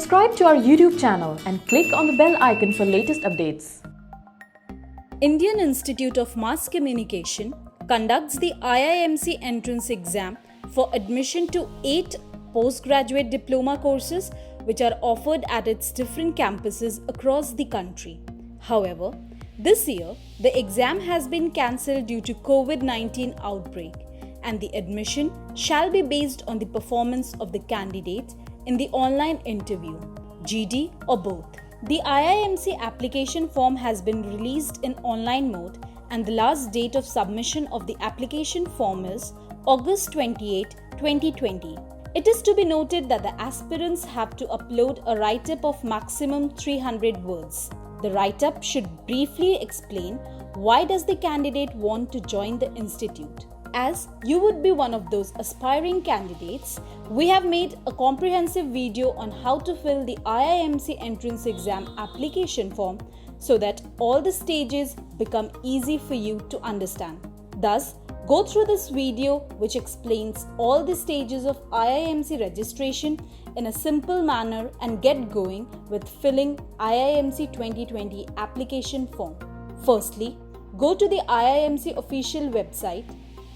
Subscribe to our YouTube channel and click on the bell icon for latest updates. Indian Institute of Mass Communication conducts the IIMC entrance exam for admission to 8 postgraduate diploma courses which are offered at its different campuses across the country. However, this year, the exam has been cancelled due to COVID-19 outbreak, and the admission shall be based on the performance of the candidate in the online interview, GD or both. The IIMC application form has been released in online mode, and the last date of submission of the application form is August 28, 2020. It is to be noted that the aspirants have to upload a write-up of maximum 300 words. The write-up should briefly explain why does the candidate want to join the institute. As you would be one of those aspiring candidates, we have made a comprehensive video on how to fill the IIMC entrance exam application form so that all the stages become easy for you to understand. Thus, go through this video which explains all the stages of IIMC registration in a simple manner and get going with filling IIMC 2020 application form. Firstly, go to the IIMC official website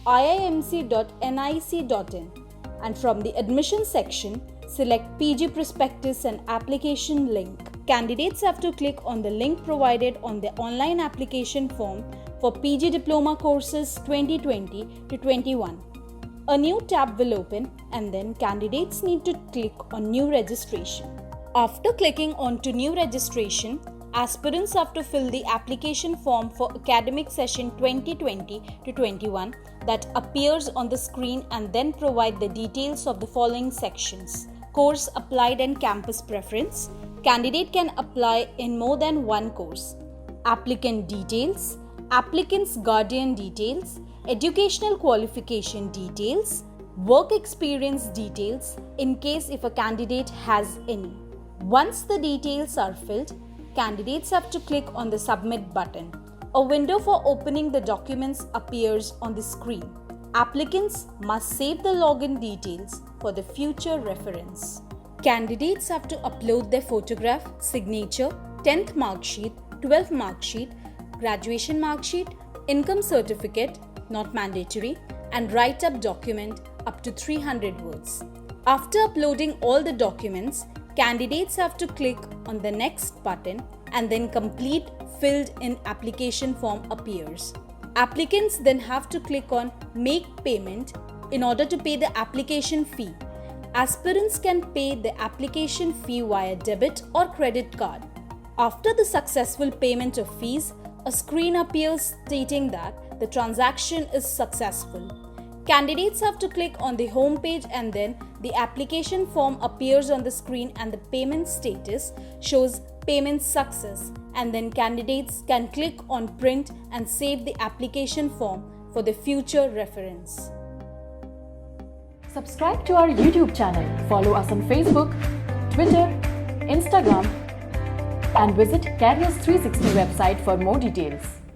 iimc.nic.in and from the admission section, select PG Prospectus and Application link. Candidates have to click on the link provided on the online application form for PG Diploma courses 2020 to 21. A new tab will open and then candidates need to click on New Registration. After clicking on to New Registration, aspirants have to fill the application form for academic session 2020 to 21 that appears on the screen and then provide the details of the following sections. Course applied and campus preference. Candidate can apply in more than one course. Applicant details. Applicant's guardian details. Educational qualification details. Work experience details in case if a candidate has any. Once the details are filled, candidates have to click on the Submit button. A window for opening the documents appears on the screen. Applicants must save the login details for the future reference. Candidates have to upload their photograph, signature, 10th mark sheet, 12th mark sheet, graduation mark sheet, income certificate, not mandatory, and write-up document up to 300 words. After uploading all the documents, candidates have to click on the next button and then complete filled in application form appears. Applicants then have to click on Make Payment in order to pay the application fee. Aspirants can pay the application fee via debit or credit card. After the successful payment of fees, a screen appears stating that the transaction is successful. Candidates have to click on the home page and then the application form appears on the screen and the payment status shows payment success, and then candidates can click on print and save the application form for the future reference. Subscribe to our YouTube channel, follow us on Facebook, Twitter, Instagram, and visit Careers 360 website for more details.